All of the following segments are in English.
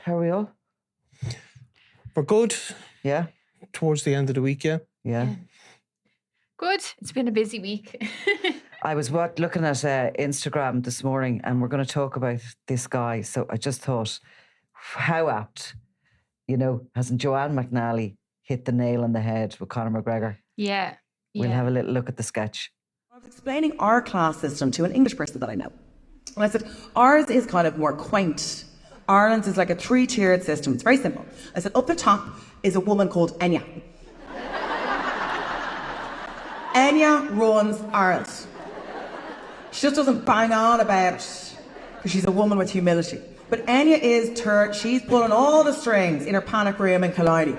How are we all? We're good. Yeah. Towards the end of the week, yeah. Yeah. Good. It's been a busy week. I was looking at Instagram this morning, and we're going to talk about this guy. So I just thought, how apt, hasn't Joanne McNally hit the nail on the head with Conor McGregor? Yeah. We'll have a little look at the sketch. I was explaining our class system to an English person that I know. And I said, ours is kind of more quaint. Ireland's is like a 3-tiered system. It's very simple. I said, up the top is a woman called Enya. Enya runs Ireland. She just doesn't bang on about it because she's a woman with humility. But Enya is she's pulling all the strings in her panic room in Killiney.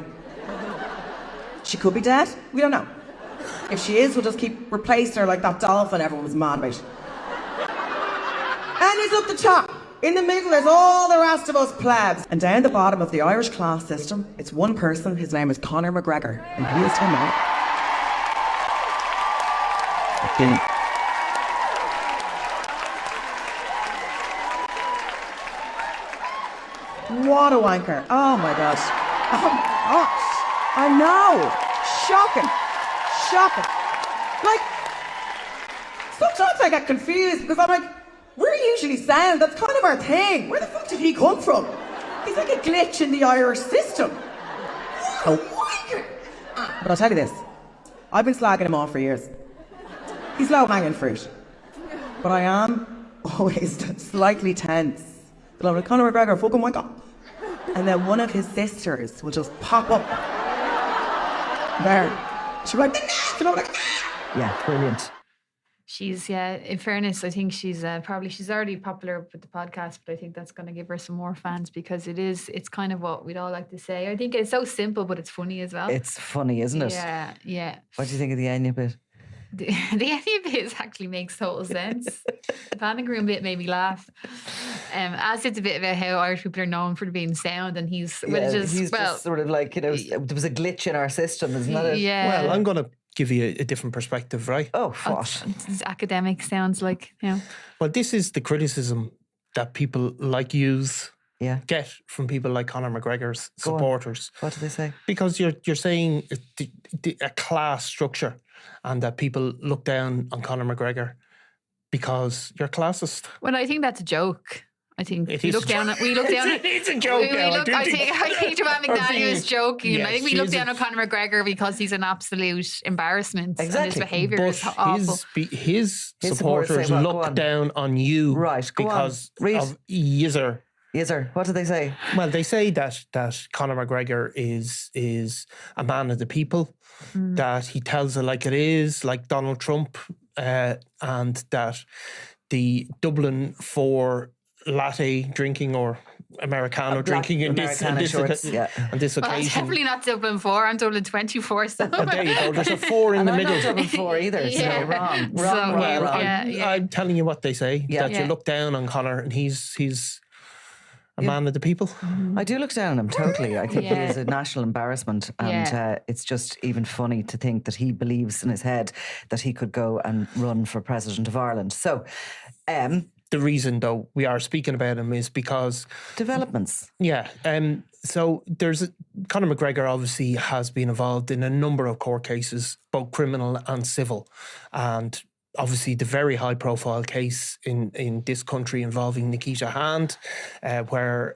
She could be dead. We don't know. If she is, we'll just keep replacing her like that dolphin everyone was mad about. Enya's up the top. In the middle is all the rest of us plebs. And down the bottom of the Irish class system, it's one person. His name is Conor McGregor. And he is Tom Niland. What a wanker. Oh my God. Oh my gosh. I know. Shocking. Like, sometimes I get confused because I'm like, we're usually sound. That's kind of our thing. Where the fuck did he come from? He's like a glitch in the Irish system. What a wanker. But I'll tell you this. I've been slagging him off for years. He's low-hanging fruit. But I am always slightly tense. But I'm like, Conor McGregor, fucking wanker. And then one of his sisters will just pop up. There. She'll be like, yeah, brilliant. She's, in fairness, I think she's already popular with the podcast, but I think that's going to give her some more fans because it's kind of what we'd all like to say. I think it's so simple, but it's funny as well. It's funny, isn't it? Yeah. What do you think of the Enya bit? The Enya bit actually makes total sense. The panic room bit made me laugh. As it's a bit about how Irish people are known for being sound, and he's just sort of like, there was a glitch in our system, isn't that it? Yeah. Well, I'm going to give you a different perspective, right? Oh, what? It's academic sounds like, Well, this is the criticism that people like yous get from people like Conor McGregor's supporters. What do they say? Because you're saying a class structure and that people look down on Conor McGregor because you're classist. Well, I think that's a joke. I think it we is look down. It's a joke. I think Joanne McNally was joking. Yes, I think we look down on Conor McGregor because he's an absolute embarrassment. Exactly. And his behaviour but is awful. His supporters look down on you, right? Because of Yizzer. Yizzer, what do they say? Well, they say that Conor McGregor is a man of the people, that he tells it like it is, like Donald Trump, and that the Dublin 4 latte drinking or Americano drinking on this occasion. It's definitely not Dublin 4. I'm Dublin 24. So there you go. There's a 4 in the middle. I'm not Dublin 4 either. So wrong. I'm telling you what they say. That you look down on Conor, and he's a man of the people. I do look down on him totally. I think he is a national embarrassment, and it's just even funny to think that he believes in his head that he could go and run for president of Ireland. So, the reason, though, we are speaking about him is because developments. Yeah. So Conor McGregor obviously has been involved in a number of court cases, both criminal and civil, and obviously the very high profile case in this country involving Nikita Hand, where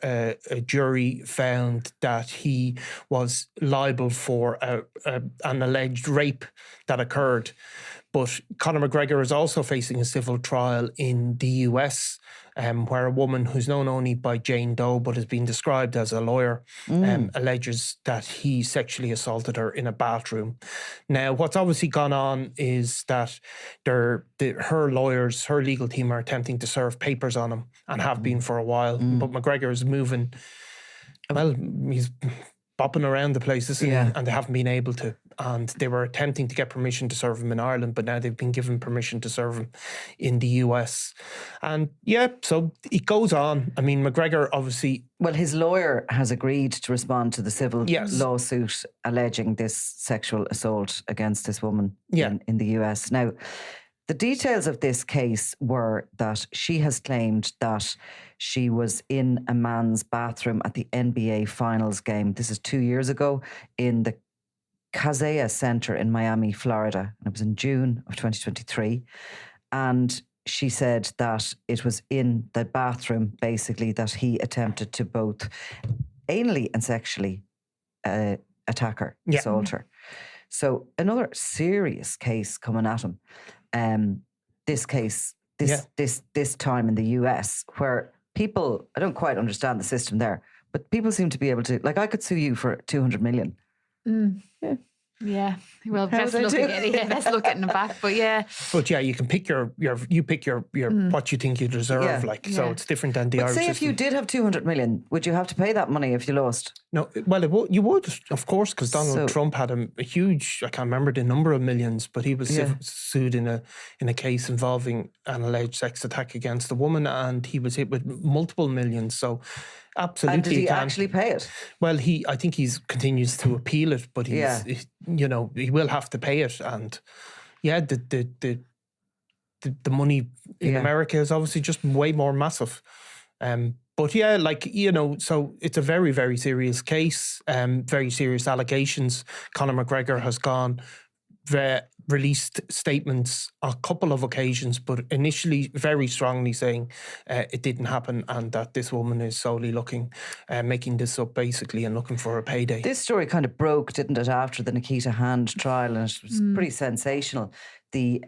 a jury found that he was liable for an alleged rape that occurred. But Conor McGregor is also facing a civil trial in the US, where a woman who's known only by Jane Doe but has been described as a lawyer alleges that he sexually assaulted her in a bathroom. Now, what's obviously gone on is that her lawyers, her legal team are attempting to serve papers on him and have been for a while. But McGregor is moving, well, he's bopping around the places and they haven't been able to. And they were attempting to get permission to serve him in Ireland, but now they've been given permission to serve him in the US. And so it goes on. I mean, McGregor obviously... Well, his lawyer has agreed to respond to the civil lawsuit alleging this sexual assault against this woman in the US. Now, the details of this case were that she has claimed that she was in a man's bathroom at the NBA Finals game. This is 2 years ago in the Kaseya Center in Miami, Florida. And it was in June of 2023. And she said that it was in the bathroom, basically, that he attempted to both anally and sexually attack her, assault her. So another serious case coming at him. This case, this time in the US, where people, I don't quite understand the system there, but people seem to be able to, like, I could sue you for 200 million. Yeah. Well, How let's would I look do? at it. Yeah, let's look at it in the back. But yeah. But yeah, you can pick your what you think you deserve. Yeah. So it's different than the But Irish say system. if you did have 200 million, would you have to pay that money if you lost? No, well, you would, of course, because Donald Trump had a huge, I can't remember the number of millions, but he was sued in a case involving an alleged sex attack against a woman, and he was hit with multiple millions. So absolutely. And did he actually pay it? Well, I think he continues to appeal it, but he will have to pay it. And yeah, the money in America is obviously just way more massive. But yeah, so it's a very, very serious case, very serious allegations. Conor McGregor has released statements on a couple of occasions, but initially very strongly saying it didn't happen and that this woman is solely making this up basically and looking for a payday. This story kind of broke, didn't it, after the Nikita Hand trial, and it was pretty sensational. The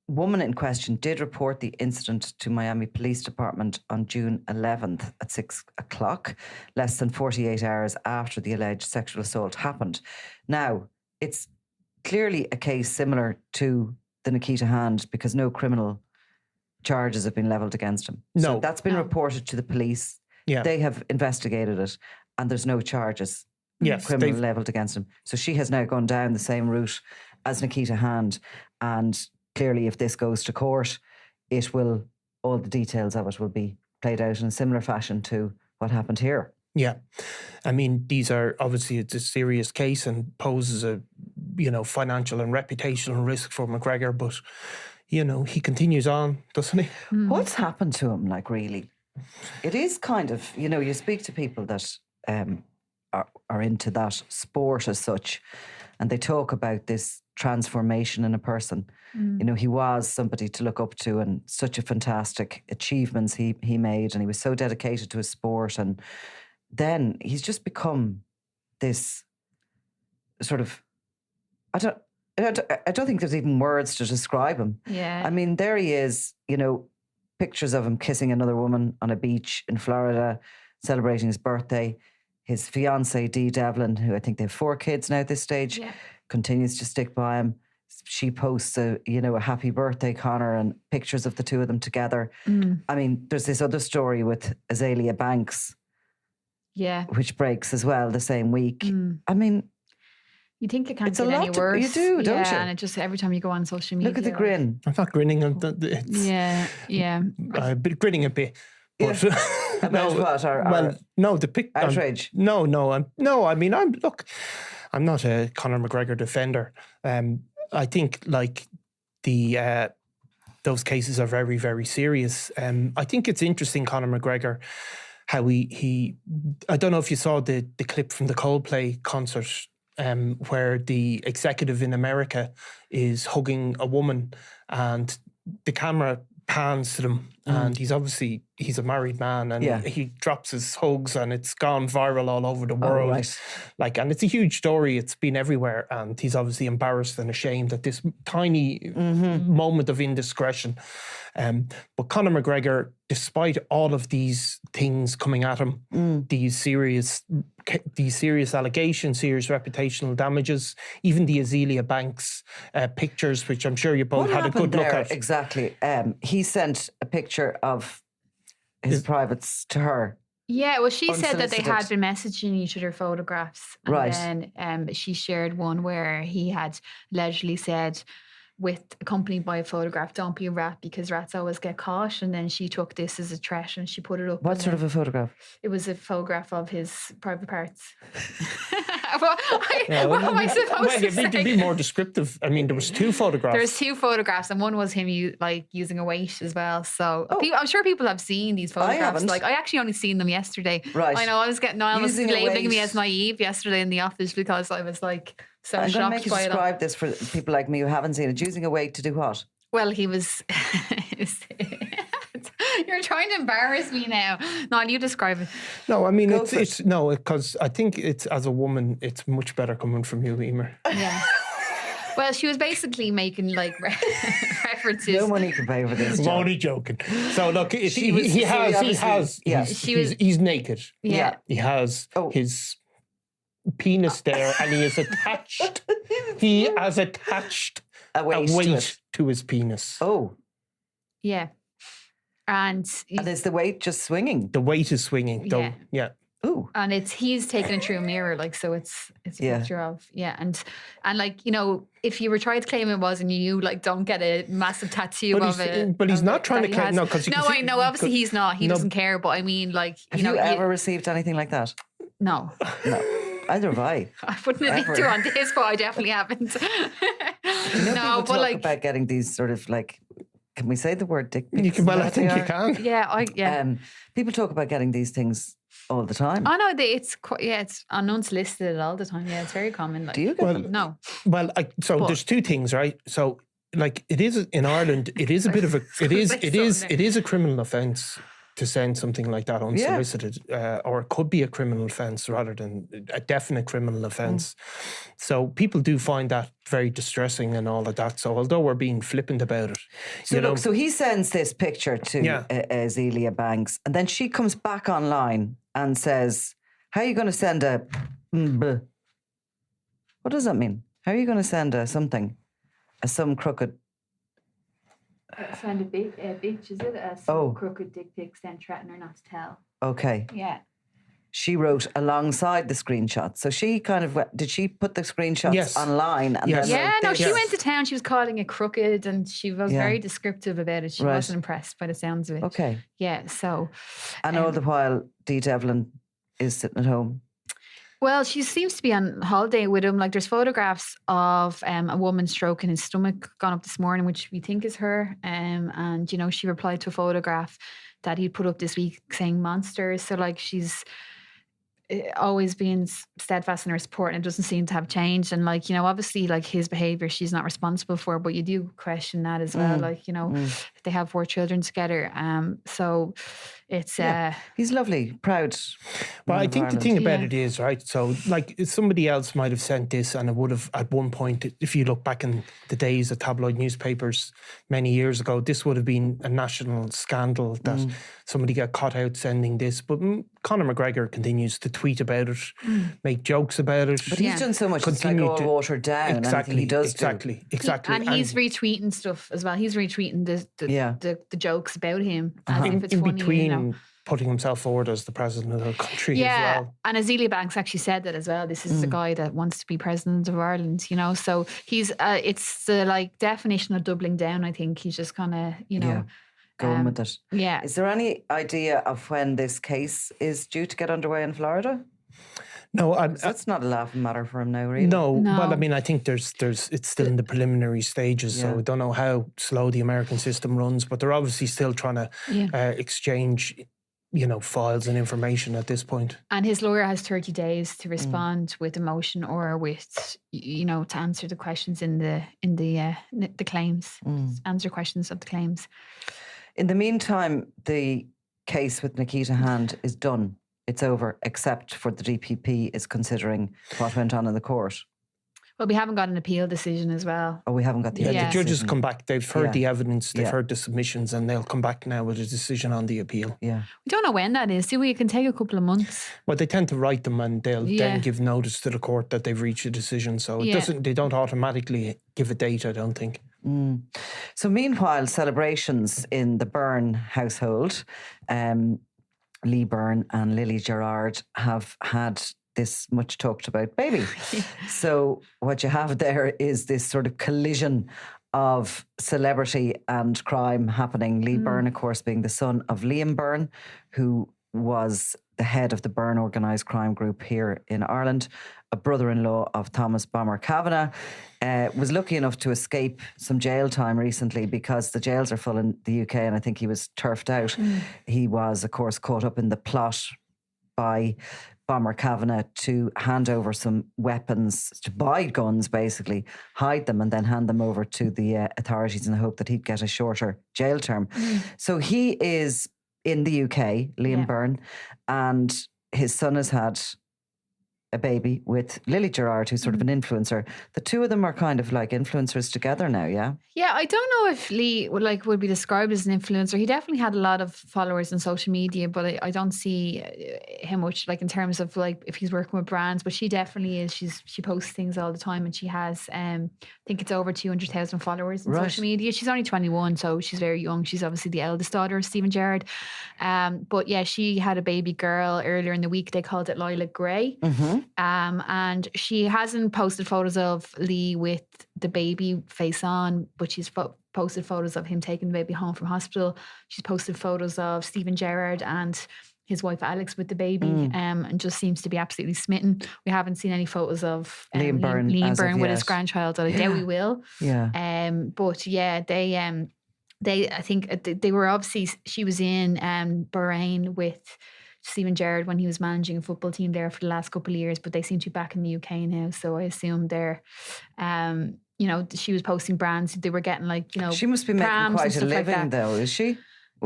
woman in question did report the incident to Miami Police Department on June 11th at 6 o'clock, less than 48 hours after the alleged sexual assault happened. Now, it's clearly a case similar to the Nikita Hand because no criminal charges have been levelled against him. No. So that's been reported to the police. Yeah. They have investigated it and there's no charges criminal levelled against him. So she has now gone down the same route as Nikita Hand, and clearly if this goes to court, all the details of it will be played out in a similar fashion to what happened here. Yeah. I mean, these are obviously, it's a serious case and poses a, financial and reputational risk for McGregor, but, he continues on, doesn't he? What's happened to him, really? It is kind of, you speak to people that are into that sport as such, and they talk about this transformation in a person. He was somebody to look up to and such a fantastic achievements he made, and he was so dedicated to his sport, and then he's just become this sort of, I don't think there's even words to describe him. Yeah. I mean, there he is, pictures of him kissing another woman on a beach in Florida, celebrating his birthday. His fiancée, Dee Devlin, who I think they have 4 kids now at this stage, continues to stick by him. She posts a happy birthday, Conor, and pictures of the two of them together. I mean, there's this other story with Azalea Banks, which breaks as well the same week. I mean, you think it can't it's a get any lot worse. you do, don't you? And it just, every time you go on social media. Look at the grin. I'm not grinning. Grinning a bit. But About what? The outrage. I'm not a Conor McGregor defender. I think those cases are very, very serious. I think it's interesting, Conor McGregor, how he I don't know if you saw the clip from the Coldplay concert where the executive in America is hugging a woman and the camera pans to them and he's a married man and he drops his hugs and it's gone viral all over the world. And it's a huge story. It's been everywhere and he's obviously embarrassed and ashamed at this tiny moment of indiscretion. But Conor McGregor, despite all of these things coming at him, these serious allegations, serious reputational damages, even the Azalea Banks pictures, which I'm sure you both had a good look at. Exactly. He sent a picture of his privates to her. Yeah, well, she said that they had been messaging each other photographs. And then she shared one where he had allegedly said, with accompanied by a photograph. Don't be a rat because rats always get caught. And then she took this as a threat and she put it up. What sort of a photograph? It was a photograph of his private parts. What What am I supposed to say? To be more descriptive, I mean, there was 2 photographs. There was 2 photographs, and one was him using a weight as well. So I'm sure people have seen these photographs. haven't. Like I actually only seen them yesterday. Right. I know Niall was Using a labeling me weight. as naive yesterday in the office because I was like so I'm going to shocked make you by it. describe this for people like me who haven't seen it. Using a weight to do what? Well, he was. You're trying to embarrass me now. No, you describe it. No, I mean, Go for it's no, because I think it's, as a woman, it's much better coming from you, Eimear. Yeah. Well, she was basically making like references. No money can pay for this. I'm Job. only joking. So look, She was- he has, yeah. he's naked. Yeah. He has Oh. his penis there, and he has attached. He has attached A weight, a weight to it. to his penis. Oh, Yeah. And is the weight just swinging? The weight is swinging. Though, Yeah. yeah. Ooh. and he's taken it through a mirror, like, so it's a Yeah. picture of, and like, you know, if you were trying to claim it wasn't you, like, don't get a massive tattoo of it. But he's of not it trying that to he claim. has. No, because No, I know. Obviously, he's not. He No. doesn't care. But I mean, like, Have you know, you ever received anything like that? no, No. Either have I. I wouldn't admit Ever. to on this, but I definitely haven't. You know, No, people but talk like, about getting these sort of like, can we say the word dick pics? You can, well, Is I that think they you are? can. yeah. People talk about getting these things all the time. I know that it's quite, it's unsolicited all the time. Yeah, it's very common. Like, Do you get Well, them? No. Well, so But- there's 2 things, right? So, like, it is in Ireland. It is a bit of a. It is a criminal offence to send something like that unsolicited, or it could be a criminal offence rather than a definite criminal offence. So people do find that very distressing and all of that. So although we're being flippant about it, So look, so he sends this picture to Yeah. Azealia Banks, and then she comes back online and says, "How are you going to send a? What does that mean? How are you going to send a something, some crooked? Send a bitch, is it? Oh. Crooked dick pic, send threaten her not to tell. Okay." Yeah. She wrote alongside the screenshot. So she kind of did she put the screenshots Yes. online? And Yes. then Yeah, wrote no, this? she went to town. She was calling it crooked and she was Yeah. very descriptive about it. She Right. wasn't impressed by the sounds of it. Okay. Yeah, so. And all the while, Dee Devlin is sitting at home. Well, she seems to be on holiday with him. Like, there's photographs of a woman stroking his stomach gone up this morning, which we think is her. And, you know, she replied to a photograph that he put up this week saying monsters. So, like, she's always being steadfast in her support, and it doesn't seem to have changed. And, like, you know, obviously, like, his behaviour she's not responsible for, but you do question that as well. Like, you know, they have 4 children together. So it's He's lovely, proud. Well, I man of think the Ireland. thing about Yeah. it is, right, so like somebody else might have sent this and it would have at one point, if you look back in the days of tabloid newspapers many years ago, this would have been a national scandal that somebody got caught out sending this. But Conor McGregor continues to tweet about it, make jokes about it. But he's Yeah. done so much, it's like Continue all to- watered down. Anything he does do. Exactly. And he's retweeting stuff as well. He's retweeting Yeah. the jokes about him as if it's in funny, between you know. putting himself forward as the president of the country Yeah, as well. and Azealia Banks actually said that as well. This is the guy that wants to be president of Ireland, you know. So he's it's the like definition of doubling down. I think he's just kind of, you Yeah. know, Going with it. yeah. Is there any idea of when this case is due to get underway in Florida? No, That's not a laughing matter for him now, really. No, No. well, I mean, I think there's it's still in the preliminary stages, so Yeah. I don't know how slow the American system runs, but they're obviously still trying to Yeah. exchange, you know, files and information at this point. And his lawyer has 30 days to respond with a motion or with, you know, to answer the questions in the claims, answer questions of the claims. In the meantime, the case with Nikita Hand is done. It's over, except for the DPP is considering what went on in the court. Well, we haven't got an appeal decision as well. Oh, we haven't got the Yeah, Yeah. the judges decision. come back. They've heard Yeah. the evidence. They've Yeah. heard the submissions, and they'll come back now with a decision on the appeal. Yeah. We don't know when that is, do we? It can take a couple of months. Well, they tend to write them, and they'll Yeah. then give notice to the court that they've reached a decision. So it Yeah. doesn't. They don't automatically give a date. I don't think. So meanwhile, celebrations in the Byrne household, Lee Byrne and Lily Gerard have had this much talked about baby. So what you have there is this sort of collision of celebrity and crime happening. Lee Byrne, of course, being the son of Liam Byrne, who was the head of the Byrne organised crime group here in Ireland, a brother-in-law of Thomas Bomber Kavanagh, was lucky enough to escape some jail time recently because the jails are full in the UK, and I think he was turfed out. He was, of course, caught up in the plot by Bomber Kavanagh to hand over some weapons, to buy guns basically, hide them and then hand them over to the authorities in the hope that he'd get a shorter jail term. So he is in the UK, Liam Byrne, and his son has had a baby with Lily Gerard, who's sort of an influencer. The two of them are kind of like influencers together now, yeah? Yeah, I don't know if Lee would be described as an influencer. He definitely had a lot of followers on social media, but I don't see him much like in terms of like if he's working with brands. But she definitely is. She posts things all the time, and she has I think it's over 200,000 followers on social media. She's only 21, so she's very young. She's obviously the eldest daughter of Stephen Gerrard. But yeah, she had a baby girl earlier in the week. They called it Lilac Grey. And she hasn't posted photos of Lee with the baby face on, but she's posted photos of him taking the baby home from hospital. She's posted photos of Stephen Gerrard and his wife Alex with the baby, and just seems to be absolutely smitten. We haven't seen any photos of Liam Byrne with his grandchild, and I doubt we will. Yeah. But yeah, they I think they were obviously, she was in Bahrain with Stephen Gerrard when he was managing a football team there for the last couple of years, but they seem to be back in the UK now. So I assume they're, she was posting brands. They were getting she must be making quite a living though, is she?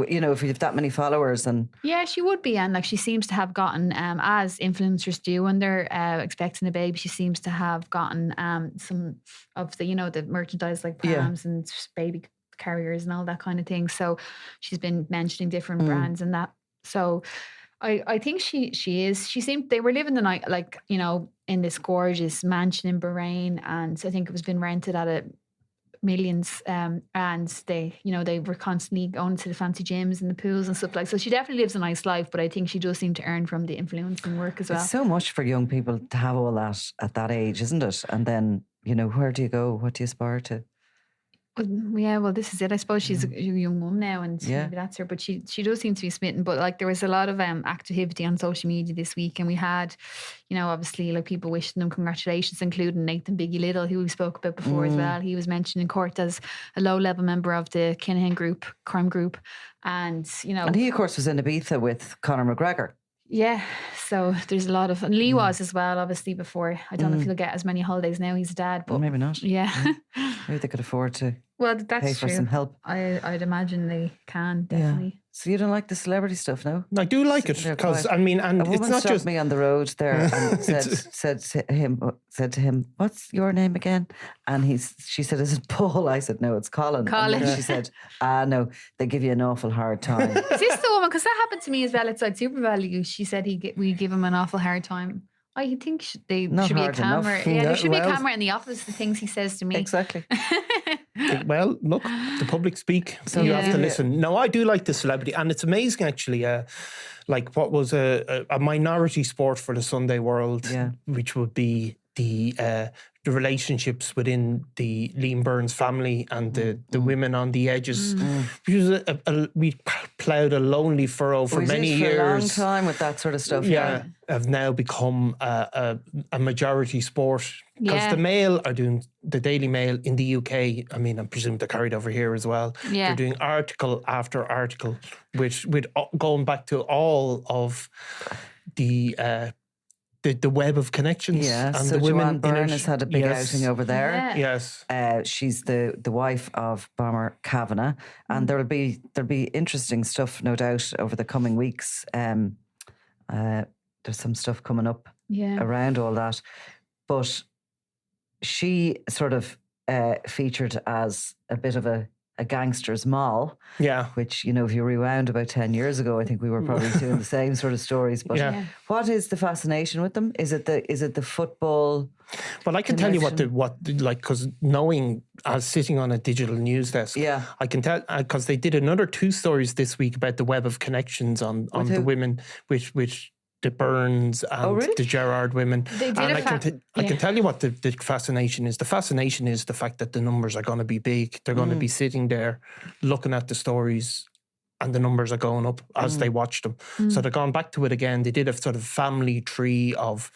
You know, if you have that many followers and... Yeah, she would be. And she seems to have gotten, as influencers do when they're expecting a baby, she seems to have gotten some of the, the merchandise like prams and baby carriers and all that kind of thing. So she's been mentioning different brands and that. So... I think she is. She seemed, they were living the night in this gorgeous mansion in Bahrain, and I think it was been rented at millions. And they were constantly going to the fancy gyms and the pools and stuff like. So she definitely lives a nice life, but I think she does seem to earn from the influencing work as well. It's so much for young people to have all that at that age, isn't it? And then where do you go? What do you aspire to? Yeah, well, this is it. I suppose she's a young mum now, and maybe that's her. But she does seem to be smitten. But there was a lot of activity on social media this week, and we had, obviously people wishing them congratulations, including Nathan Biggie Little, who we spoke about before as well. He was mentioned in court as a low-level member of the Kinahan crime group, and and he of course was in Ibiza with Conor McGregor. Yeah, so there's a lot of, and Lee was as well, obviously, before. I don't know if he'll get as many holidays now. He's a dad, but maybe not. Yeah, maybe they could afford to. Well, that's pay for true. some help. I'd imagine they can definitely. Yeah. So you don't like the celebrity stuff, no? I do like it because and a woman it's not stopped just me on the road there and said to him, "What's your name again?" And she said, "Is it Paul?" I said, "No, it's Colin." Colin. And then she said, "No, they give you an awful hard time." Is this the woman? Because that happened to me as well. It's like Super Value. She said we give him an awful hard time. I think there should be a camera. Enough. Yeah, there should be a camera in the office. The things he says to me. Exactly. Well, look, the public speak, so you have to listen. No, I do like the celebrity, and it's amazing actually. What was a minority sport for the Sunday world, which would be the relationships within the Liam Byrne's family and the women on the edges. Because we ploughed a lonely furrow for many years. For a long time with that sort of stuff. Yeah, have now become a majority sport. Because the Mail are doing, the Daily Mail in the UK, I mean, I presume they're carried over here as well. Yeah. They're doing article after article, with going back to all of the web of connections. Yeah, and so the women Joanne Byrne has had a big outing over there. Yeah. Yes. She's the wife of Bomber Kavanagh, and there'll be interesting stuff, no doubt, over the coming weeks. There's some stuff coming up around all that. But she sort of featured as a bit of a gangster's moll. Yeah. Which, if you rewound about 10 years ago, I think we were probably doing the same sort of stories. But what is the fascination with them? Is it the football? Well, I can tell you because knowing as sitting on a digital news desk, I can tell, because they did another 2 stories this week about the web of connections on the women, which the Byrnes and really? the Gerard women. They did And I yeah. can tell you what the fascination is. The fascination is the fact that the numbers are going to be big. They're going to be sitting there looking at the stories, and the numbers are going up as they watch them. So they're going back to it again. They did a sort of family tree of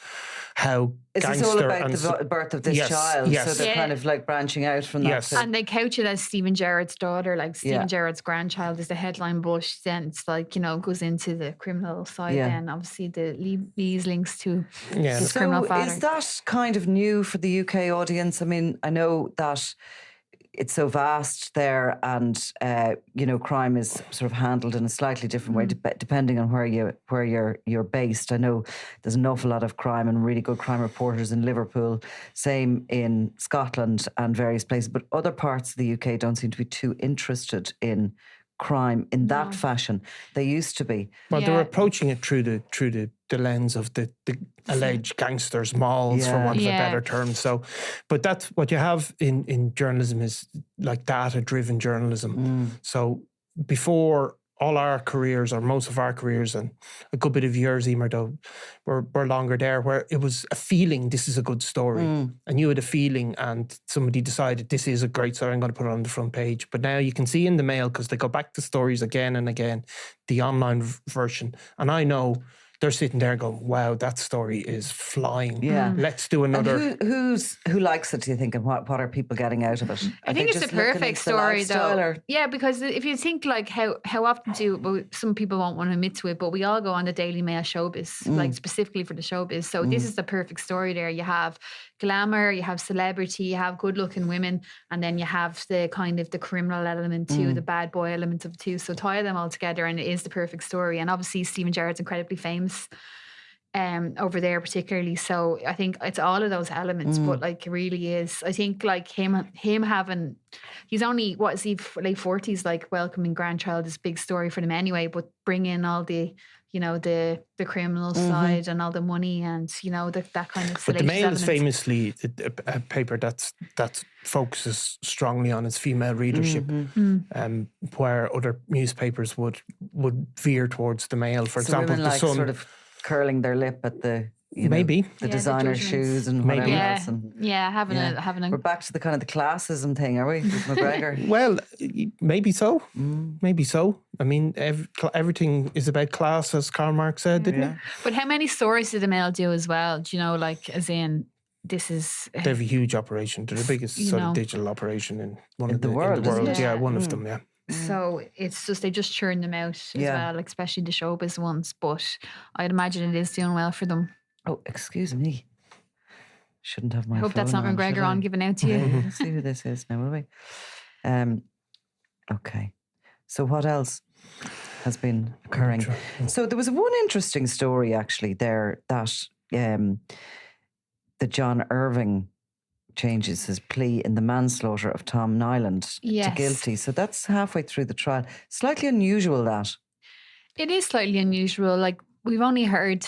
how Is this all about the birth of this child? Yes. So they're kind of like branching out from that. Yes. And they couch it as Stephen Gerrard's daughter, like Stephen Yeah. Gerrard's grandchild is the headline, but then it's like, you know, goes into the criminal side. Yeah. Then obviously these links to Yeah. his criminal So father. is that kind of new for the UK audience? I mean, I know that it's so vast there, and you know, crime is sort of handled in a slightly different way depending on where you're based. I know there's an awful lot of crime and really good crime reporters in Liverpool, same in Scotland and various places, but other parts of the UK don't seem to be too interested in crime in that fashion. They used to be. Well, Yeah. they're approaching it through the lens of the alleged gangsters' malls, for want of a better term. So, but that's what you have in journalism is like data-driven journalism. So before all our careers, or most of our careers, and a good bit of yours, Eimear, though, were longer there, where it was a feeling, this is a good story. And you had a feeling, and somebody decided, this is a great story, I'm going to put it on the front page. But now you can see in the Mail, because they go back to stories again and again, the online version. And I know they're sitting there going, wow, that story is flying. Yeah. Let's do another. And who likes it, do you think, and what are people getting out of it? I think it's the perfect story, though. Yeah, because if you think like how often some people won't want to admit to it, but we all go on the Daily Mail showbiz, like specifically for the showbiz. So this is the perfect story there. You have glamour, you have celebrity, you have good looking women, and then you have the kind of the criminal element too, the bad boy element of it too. So tie them all together and it is the perfect story. And obviously Stephen Gerrard's incredibly famous over there particularly. So I think it's all of those elements, but like it really is. I think like him having, he's only, what is he, late 40s, like welcoming grandchild is a big story for them anyway, but bring in all the, you know, the criminal side and all the money and, you know, that kind of. But the Mail is element. famously a paper that focuses strongly on its female readership, where other newspapers would veer towards the Mail. For example, women the like Sun sort of curling their lip at the maybe the the designer judgments. shoes and whatever Yeah, else. And having a. we're back to the kind of the classism thing, are we, with McGregor? Well, maybe so. Maybe so. I mean, everything is about class, as Karl Marx said, didn't it? But how many stories did the Mail do as well? Do you know, like, as in, this is. They have a huge operation. They're the biggest You sort know. of digital operation in the world, In the isn't world. it? Yeah, one of them. Yeah. So it's just, they just churn them out as well, like, especially the showbiz ones. But I'd imagine it is doing well for them. Oh, excuse me. Shouldn't have my I hope that's phone not on, McGregor should on I? giving out to you. Let's see who this is now, will we? Okay. So what else has been occurring? So there was one interesting story actually there that John Irving changes his plea in the manslaughter of Tom Niland to Yes. guilty. So that's halfway through the trial. Slightly unusual, that. It is slightly unusual. Like, we've only heard,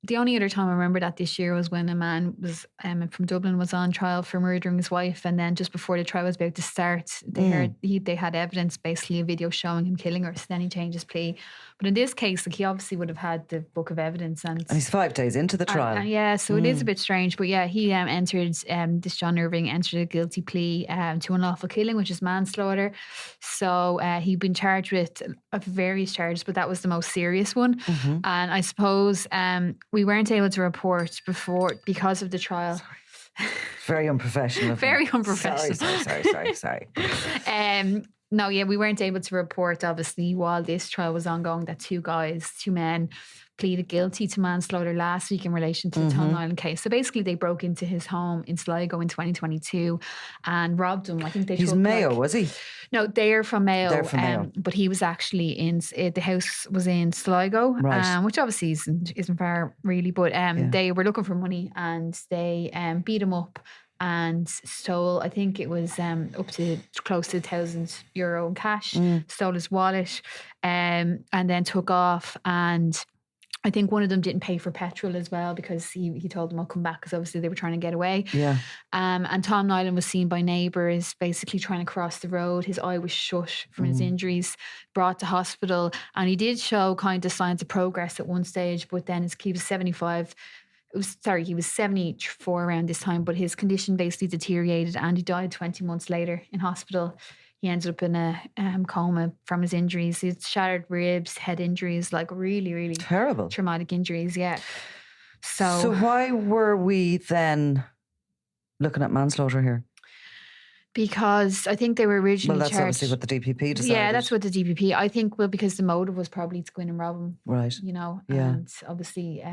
the only other time I remember that this year was when a man was from Dublin was on trial for murdering his wife, and then just before the trial was about to start, they had evidence, basically a video showing him killing her. So then he changed his plea. But in this case, like, he obviously would have had the book of evidence, and And he's 5 days into the trial. yeah, so it is a bit strange. But yeah, he entered this John Irving entered a guilty plea to unlawful killing, which is manslaughter. So he'd been charged with various charges, but that was the most serious one. And I suppose we weren't able to report before because of the trial. Very unprofessional. of him. Very unprofessional. Sorry. No, yeah, we weren't able to report, obviously, while this trial was ongoing, that two men pleaded guilty to manslaughter last week in relation to the Tom Niland case. So basically, they broke into his home in Sligo in 2022 and robbed him. I think they He's took, Mayo, like, was he? no, they're from Mayo. They're from Mayo. But he was actually in, the house was in Sligo, Right. which obviously isn't far really, but they were looking for money and they beat him up and stole, I think it was up to close to €1,000 in cash, stole his wallet and then took off. And I think one of them didn't pay for petrol as well because he told them I'll come back because obviously they were trying to get away. Yeah. And Tom Niland was seen by neighbours basically trying to cross the road. His eye was shut from his injuries, brought to hospital. And he did show kind of signs of progress at one stage, but then he was 75. He was 74 around this time, but his condition basically deteriorated and he died 20 months later in hospital. He ended up in a coma from his injuries. He had shattered ribs, head injuries, like really, really terrible traumatic injuries. Yeah. So why were we then looking at manslaughter here? Because I think they were originally Well, that's charged. obviously what the DPP decided. Yeah, that's what the DPP. I think because the motive was probably to go in and rob him. Right. You know, Yeah. and obviously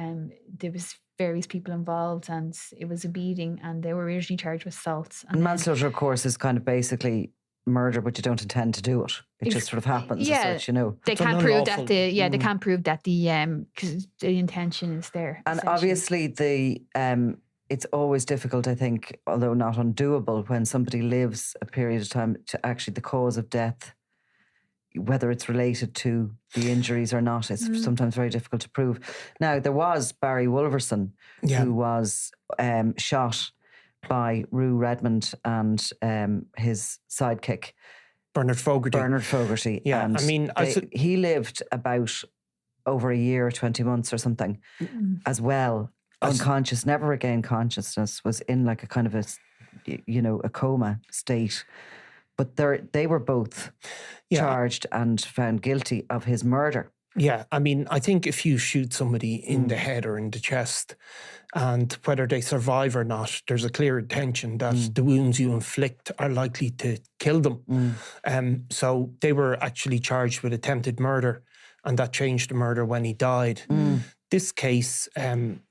there was various people involved and it was a beating and they were originally charged with assault. And manslaughter, of course, is kind of basically murder, but you don't intend to do it. It just sort of happens as such, you know. They It's can't prove unlawful. that they can't prove that because the intention is there. And essentially. obviously it's always difficult, I think, although not undoable, when somebody lives a period of time to actually the cause of death, whether it's related to the injuries or not, it's sometimes very difficult to prove. Now, there was Barry Wolverson, who was shot by Rue Redmond and his sidekick, Bernard Fogarty. Yeah, and I mean, he lived about over a year, 20 months or something as well, unconscious, never regained consciousness, was in like a kind of a coma state. But they were both charged and found guilty of his murder. Yeah, I mean, I think if you shoot somebody in the head or in the chest, and whether they survive or not, there's a clear intention that the wounds you inflict are likely to kill them. So they were actually charged with attempted murder, and that changed the murder when he died. This case,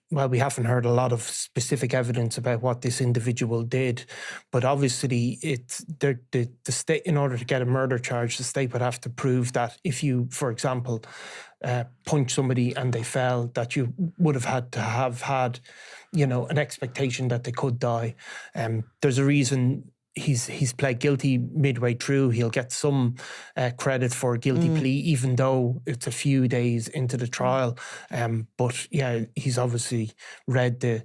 well, we haven't heard a lot of specific evidence about what this individual did, but obviously the state, in order to get a murder charge, the state would have to prove that if you, for example, punch somebody and they fell, that you would have had, an expectation that they could die. There's a reason he's pled guilty midway through. He'll get some credit for a guilty plea, even though it's a few days into the trial. But yeah, he's obviously heard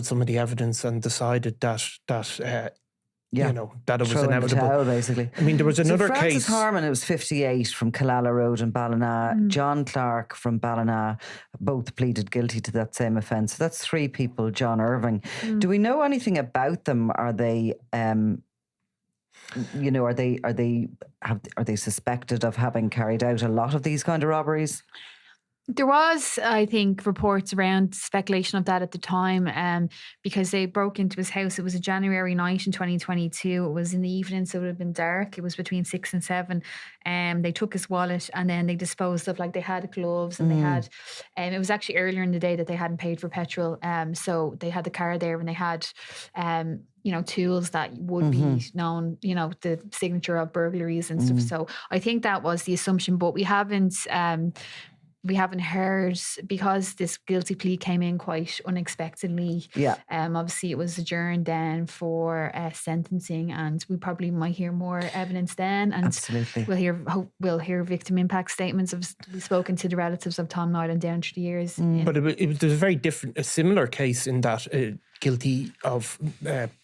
some of the evidence and decided that it was Throw in the inevitable. towel, basically. I mean, there was another Francis case. Harmon, who was 58 from Killala Road in Ballina, John Clark from Ballina, both pleaded guilty to that same offence. So that's three people. John Irving. Do we know anything about them? Are they, are they suspected of having carried out a lot of these kind of robberies? There was, I think, reports around speculation of that at the time because they broke into his house. It was a January night in 2022. It was in the evening, so it would have been dark. It was between 6 and 7. They took his wallet and then they disposed of, they had gloves and they had, it was actually earlier in the day that they hadn't paid for petrol. So they had the car there and they had, tools that would be known, the signature of burglaries and stuff. So I think that was the assumption, but we haven't heard, because this guilty plea came in quite unexpectedly. Yeah. Obviously, it was adjourned then for sentencing, and we probably might hear more evidence then. And absolutely, we'll hear victim impact statements. We've spoken to the relatives of Tom Niland down through the years. But there's a similar case in that guilty of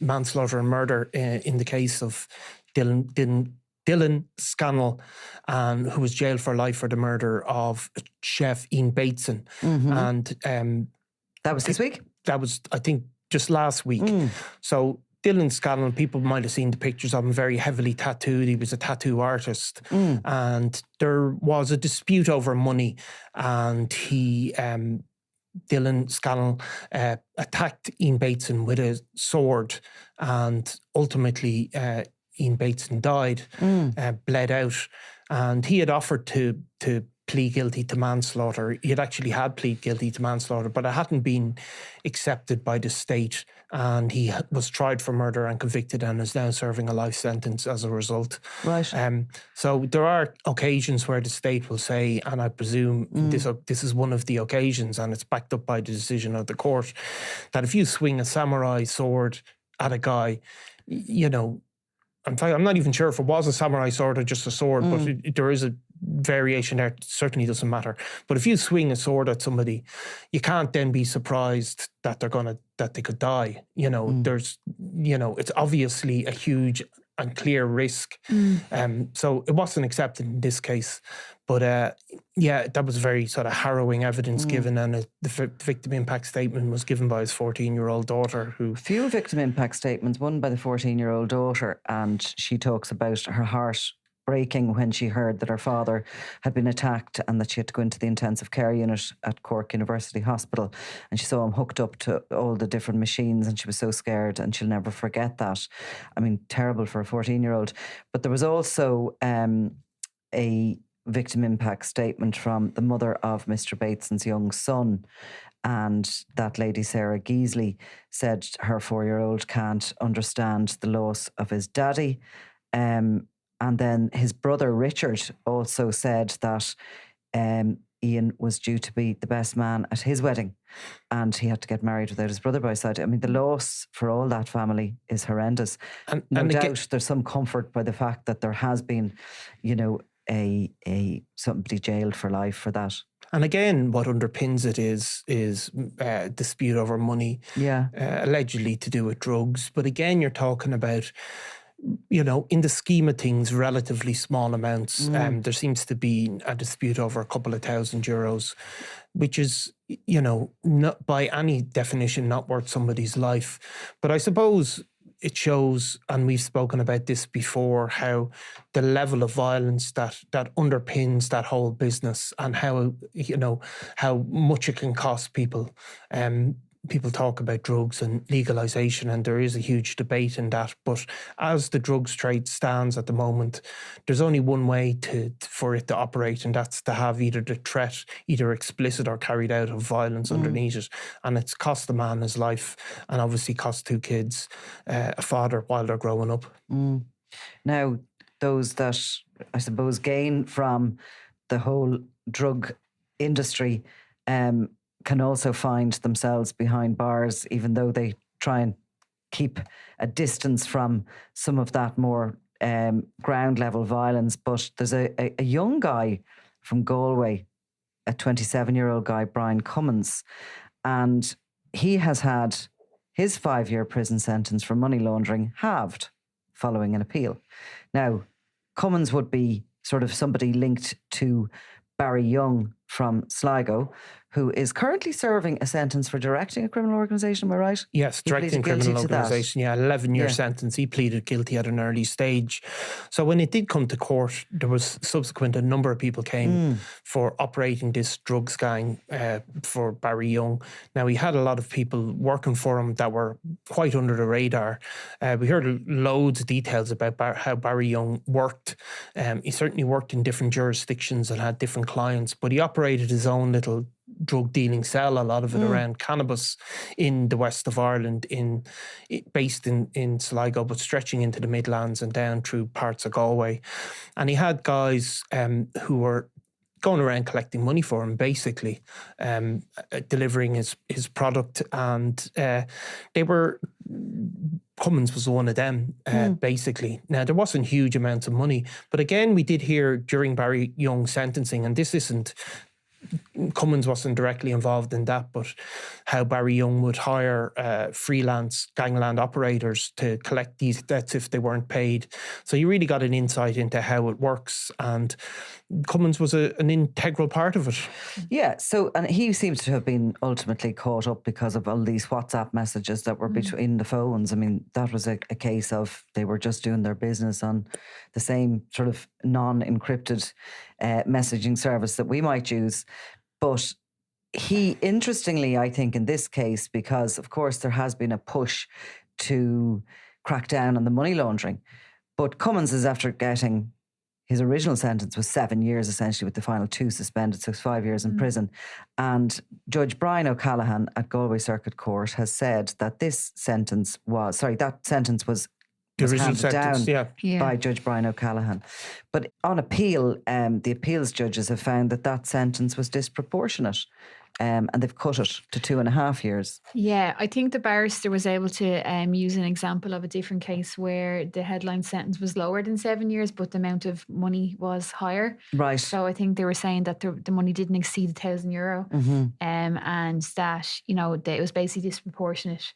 manslaughter and murder in the case of Dylan Scannell, who was jailed for life for the murder of chef Ian Bateson. And that was this week? That was, I think, just last week. So Dylan Scannell, people might have seen the pictures of him, very heavily tattooed. He was a tattoo artist. And there was a dispute over money, and Dylan Scannell attacked Ian Bateson with a sword, and ultimately Ian Bateson died, bled out, and he had offered to plead guilty to manslaughter. He had actually pleaded guilty to manslaughter, but it hadn't been accepted by the state, and he was tried for murder and convicted and is now serving a life sentence as a result. Right. So there are occasions where the state will say, and I presume this is one of the occasions, and it's backed up by the decision of the court, that if you swing a samurai sword at a guy, I'm not even sure if it was a samurai sword or just a sword, but there is variation there certainly doesn't matter. But if you swing a sword at somebody, you can't then be surprised that they could die. There's, it's obviously a huge and clear risk. So it wasn't accepted in this case. But that was very sort of harrowing evidence given, and the victim impact statement was given by his 14-year-old daughter. Few victim impact statements, one by the 14-year-old daughter, and she talks about her heart breaking when she heard that her father had been attacked and that she had to go into the intensive care unit at Cork University Hospital, and she saw him hooked up to all the different machines, and she was so scared, and she'll never forget that. I mean, terrible for a 14-year-old. But there was also a victim impact statement from the mother of Mr. Bateson's young son, and that lady, Sarah Geesley, said her 4-year-old can't understand the loss of his daddy. And then his brother Richard also said that Ian was due to be the best man at his wedding, and he had to get married without his brother by his side. I mean, the loss for all that family is horrendous. And no doubt there's some comfort by the fact that there has been, somebody jailed for life for that. And again, what underpins it is dispute over money, allegedly to do with drugs. But again, you're talking about, in the scheme of things, relatively small amounts. There seems to be a dispute over a couple of €1,000, which is, not by any definition not worth somebody's life. But I suppose it shows, and we've spoken about this before, how the level of violence that underpins that whole business, and how much it can cost people. People talk about drugs and legalisation, and there is a huge debate in that. But as the drugs trade stands at the moment, there's only one way for it to operate, and that's to have either the threat, either explicit or carried out, of violence underneath it. And it's cost the man his life, and obviously cost 2 kids a father while they're growing up. Now, those that, I suppose, gain from the whole drug industry can also find themselves behind bars, even though they try and keep a distance from some of that more ground level violence. But there's a young guy from Galway, a 27-year-old guy, Brian Cummins, and he has had his 5-year prison sentence for money laundering halved following an appeal. Now, Cummins would be sort of somebody linked to Barry Young from Sligo, who is currently serving a sentence for directing a criminal organisation, am I right? Yes, directing a criminal organisation, 11-year sentence. He pleaded guilty at an early stage. So when it did come to court, there was subsequent, a number of people came for operating this drugs gang for Barry Young. Now, he had a lot of people working for him that were quite under the radar. We heard loads of details about how Barry Young worked. He certainly worked in different jurisdictions and had different clients, but he operated his own little drug dealing cell, a lot of it around cannabis in the west of Ireland, based in Sligo, but stretching into the Midlands and down through parts of Galway. And he had guys who were going around collecting money for him, basically, delivering his product, and Cummins was one of them, basically. Now, there wasn't huge amounts of money, but again, we did hear during Barry Young's sentencing, and Cummins wasn't directly involved in that, but how Barry Young would hire freelance gangland operators to collect these debts if they weren't paid. So you really got an insight into how it works, and Cummins was an integral part of it. Yeah, so, and he seems to have been ultimately caught up because of all these WhatsApp messages that were between the phones. I mean, that was a case of they were just doing their business on the same sort of non-encrypted messaging service that we might use. But he, interestingly, I think in this case, because of course there has been a push to crack down on the money laundering, but Cummins is after getting, his original sentence was 7 years essentially, with the final 2 suspended, so it's 5 years in prison. And Judge Brian O'Callaghan at Galway Circuit Court has said that that sentence was was original handed sentence, down Yeah. by Judge Brian O'Callaghan. But on appeal, the appeals judges have found that sentence was disproportionate. And they've cut it to 2.5 years. Yeah, I think the barrister was able to use an example of a different case where the headline sentence was lower than 7 years, but the amount of money was higher. Right. So I think they were saying that the money didn't exceed €1,000, and that that it was basically disproportionate.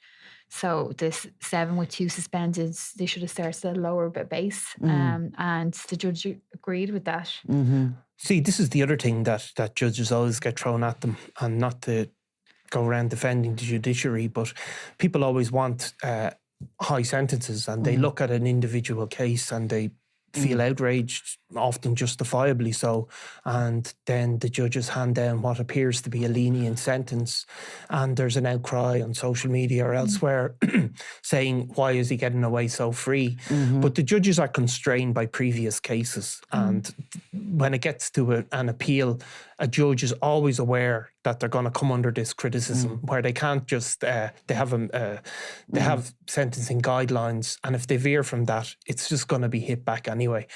So this 7 with 2 suspended, they should have started at a lower base, and the judge agreed with that. See, this is the other thing that judges always get thrown at them, and not to go around defending the judiciary, but people always want high sentences, and they look at an individual case and they feel outraged, often justifiably so, and then the judges hand down what appears to be a lenient sentence, and there's an outcry on social media or elsewhere saying, why is he getting away so free? But the judges are constrained by previous cases, and when it gets to an appeal, a judge is always aware that they're going to come under this criticism, where they can't just they have sentencing guidelines, and if they veer from that, it's just going to be hit back anyway.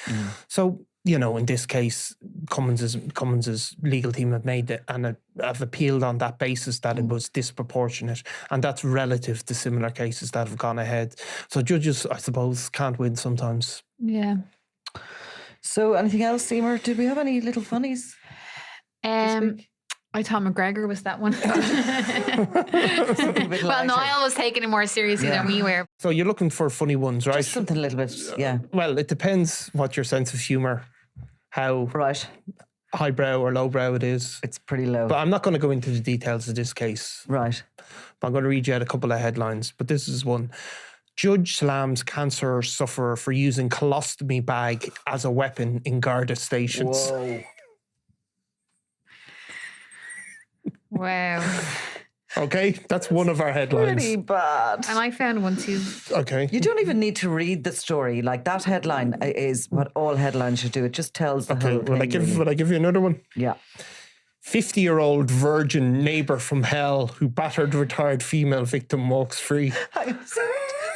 So in this case, Cummins's legal team have made it and have appealed on that basis that it was disproportionate, and that's relative to similar cases that have gone ahead. So judges, I suppose, can't win sometimes. Yeah. So anything else, Eimear? Did we have any little funnies? I thought McGregor was that one. Well, Niall was taking it more seriously than we were. So you're looking for funny ones, right? Just something a little bit, yeah. Well, it depends what your sense of humour, how Right. highbrow or lowbrow it is. It's pretty low. But I'm not going to go into the details of this case. Right. But I'm going to read you out a couple of headlines. But this is one. Judge slams cancer sufferer for using colostomy bag as a weapon in Garda stations. Whoa. Wow. Okay, that's one of our headlines. Pretty bad. And I found one too. Okay. You don't even need to read the story. Like, that headline is what all headlines should do. It just tells the Okay, whole thing. will I give you another one? Yeah. 50-year-old virgin neighbour from hell who battered retired female victim walks free.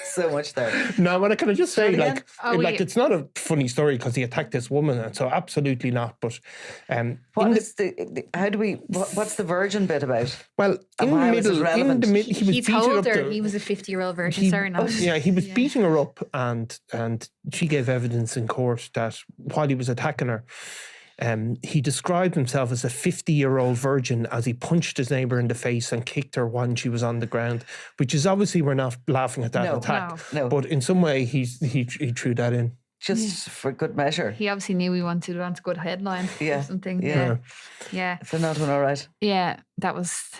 So much there. No, what can I just say? again? It's not a funny story because he attacked this woman, and so absolutely not. But What's the virgin bit about? well, in the why was it middle, relevant? he was He beating told up her the, he was a 50-year-old virgin. Sorry, not. he was beating her up, and she gave evidence in court that while he was attacking her, he described himself as a 50-year-old virgin as he punched his neighbour in the face and kicked her when she was on the ground, which is obviously, we're not laughing at that attack. No. But in some way, he threw that in. Just for good measure. He obviously knew we wanted a good headline or something. Yeah. Yeah. Is that one all right? Yeah, that was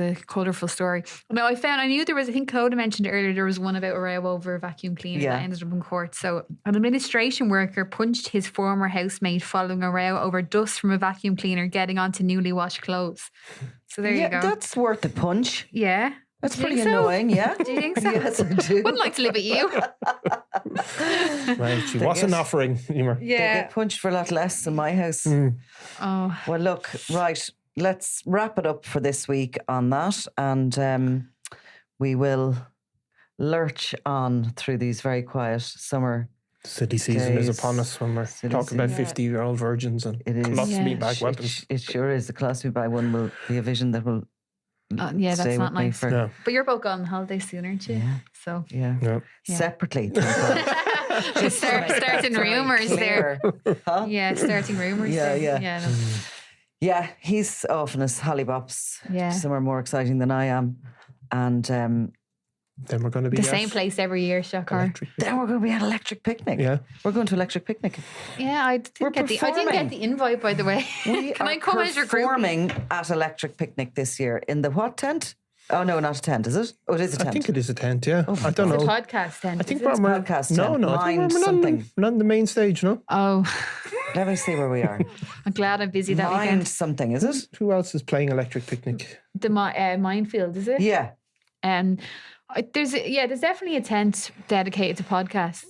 a colourful story. No, I knew there was, I think Coda mentioned earlier, there was one about a row over a vacuum cleaner that ended up in court. So an administration worker punched his former housemate following a row over dust from a vacuum cleaner getting onto newly washed clothes. So there you go. That's worth a punch. Yeah. That's Do you pretty think so? annoying, yeah. Do you think so? Yes, I do. Wouldn't like to live with you. Well, she wasn't offering, Eimear. They get punched for a lot less in my house. Oh. Well, look, right, let's wrap it up for this week on that, and we will lurch on through these very quiet summer. Silly season is days. upon us when we're Silly talking about season. 50-year-old virgins and It is. colostomy bag weapons. It sure is. The colostomy bag one will be a vision that will Yeah, stay that's not with me nice. for, Yeah. But you're both going on holiday soon, aren't you? Yeah. So yeah. Yeah. Separately. just starting rumours there. Huh? Yeah, starting rumours. Yeah, there. yeah. No. Yeah, he's off in his hollybops. Yeah. Somewhere more exciting than I am. And Then we're going to be The at same place every year, Shakar. Electric. then we're going to be at Electric Picnic. Yeah. We're going to Electric Picnic. Yeah, I didn't get the invite, by the way. We Can are I come as your groupie? performing at Electric Picnic this year in the what tent? Oh, no, not a tent, is it? Oh, it is a tent. I think it is a tent, yeah. I don't It's a know. podcast then. I think is it? we're podcast no, tent. no. I think Mind we're not something. not on the main stage, no? Oh, Let me see where we are. I'm glad I'm busy that Mind weekend. something, is it? Who else is playing Electric Picnic? The minefield, is it? Yeah. There's definitely a tent dedicated to podcast.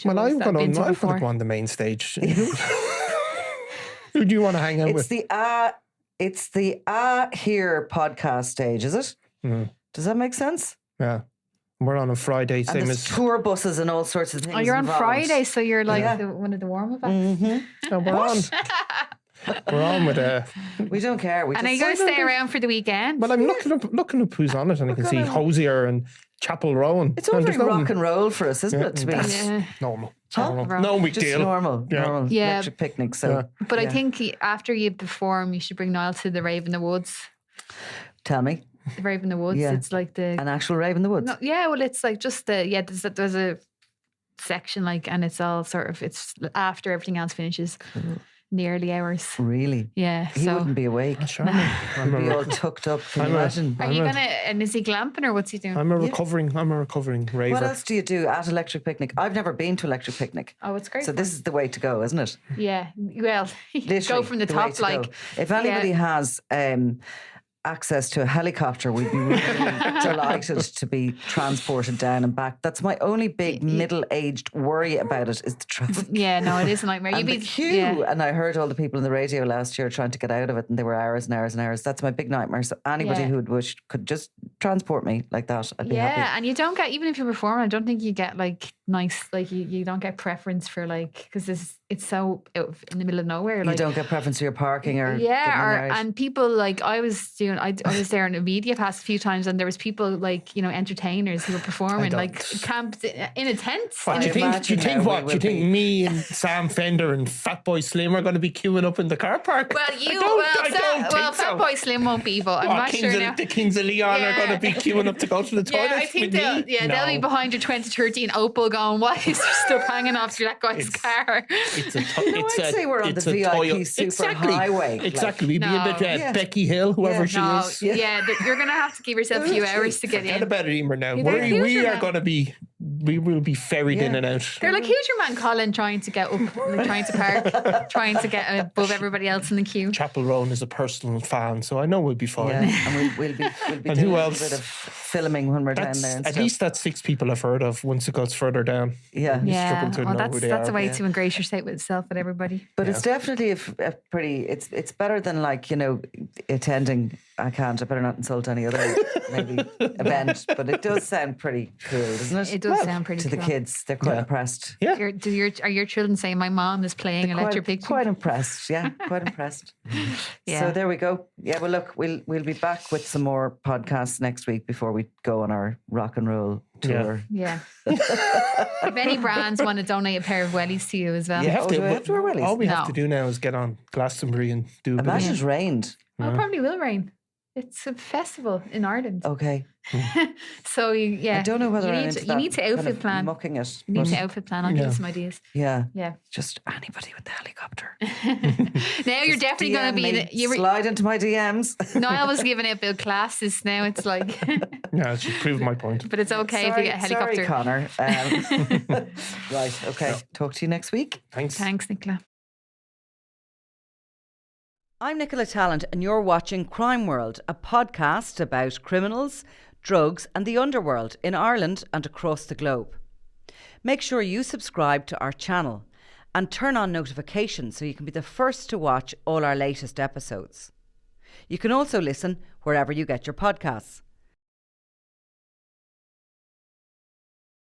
Well, I'm shows that I've been to going to before. go on the main stage. Who do you want to hang out It's with? the Here podcast stage, is it? Mm. Does that make sense? Yeah. We're on Friday, And same there's as... tour buses and all sorts of things. Oh, you're on involved. Friday, so you're like Yeah. one of the warm-up acts. No, we're on. We're on with We don't care. We And are just you going to stay around for the weekend? Well, I'm looking up who's on it, and I can see Hosier and Chapel Rowan. It's all And very there's rock nothing- and roll for us, isn't it? To be Yeah. normal. Huh? Normal. No big just deal. normal, Yeah. normal Yeah. electric picnic. So But I yeah. think after you perform, you should bring Niall to the Rave in the Woods. Tell me, The Rave in the Woods. Yeah. It's like the an actual rave in the woods. no, yeah. Well, it's like just the there's a section like, and it's all sort of it's after everything else finishes, in the early hours. Really? Yeah. He so wouldn't be awake. Sure. He'd be all tucked up. Can you imagine? are you gonna? And is he glamping or what's he doing? I'm a recovering raver. What else do you do at Electric Picnic? I've never been to Electric Picnic. Oh, it's great. So this is the way to go, isn't it? yeah. Well, you Literally, go from the way top to go. like. If anybody has access to a helicopter, we'd be really delighted to be transported down and back. That's my only big middle-aged worry about it is the traffic. Yeah, no, it is a nightmare. And the queue, and I heard all the people on the radio last year trying to get out of it, and they were hours and hours and hours. That's my big nightmare. So anybody Yeah. who would wish could just transport me like that, I'd be Yeah, happy. and you don't get, even if you perform, I don't think you get like nice, like you don't get preference for like, because it's so out in the middle of nowhere. You Like, don't get preference for your parking or yeah, or, getting out. and people like I was there in a media pass a few times, and there was people like entertainers who were performing like camped in a tent. What, And do you think? imagine how we Do you will think be. me and Sam Fender and Fatboy Slim are going to be queuing up in the car park? Well, I don't think so. Fatboy Slim won't be, but I'm What, not sure now. the Kings of Leon are going to be queuing up to go to the toilet Yeah, I think with they'll me? they'll be No. behind your 2013 Opel going, why is there stuff hanging off that guy's car? It's a I'd say we're on the VIP super highway, like- Exactly. We'd be in No. the Yeah. Becky Hill, whoever she No, is. yeah, you're going to have to give yourself a few hours to get Forget in. about it, Eimear, now. Yeah, they're We huge are around. going to be, we will be ferried in Yeah. and out. They're like huge man Colin trying to get up, like trying to park, trying to get above everybody else in the queue. Chapel Rowan is a personal fan, so I know we'll be fine. Yeah, and we'll be And doing who a else? little bit of filming when we're down there. And At stuff. least that's 6 people I've heard of once it goes further down. Yeah. Yeah, struggle to well, know who they that's a are. way Yeah. to ingratiate with itself with everybody. But it's definitely a pretty. It's better than like attending. I better not insult any other maybe event, but it does sound pretty cool, doesn't it? It does sound pretty to the cool. kids. They're quite impressed. Yeah. Are your children saying my mom is playing electric picnic? Quite impressed. Yeah, quite impressed. Yeah. So there we go. Yeah. Well, look, we'll be back with some more podcasts next week before we go on our rock and roll tour. Yeah. If any brands want to donate a pair of wellies to you as well. Yeah. Have Oh, to, do we have to wear wellies? all we have No. to do now is get on Glastonbury and do a bit Imagine of... it rained. Oh, it probably will rain. It's a festival in Ireland. Okay. So yeah. I don't know whether you I'm need into to, that you need to kind outfit of plan. mucking it. You need but to outfit plan. I'll give you some ideas. yeah. Yeah. Just anybody with the helicopter. Now you're definitely going to be in it. Slide into my DMs. Niall was giving out Bill classes. Now it's like, Yeah, it should prove my point. but it's okay if you get a helicopter. Sorry, Connor. Right, okay. Talk to you next week. Thanks. Thanks, Nicola. I'm Nicola Tallant, and you're watching Crime World, a podcast about criminals, drugs, and the underworld in Ireland and across the globe. Make sure you subscribe to our channel and turn on notifications so you can be the first to watch all our latest episodes. You can also listen wherever you get your podcasts.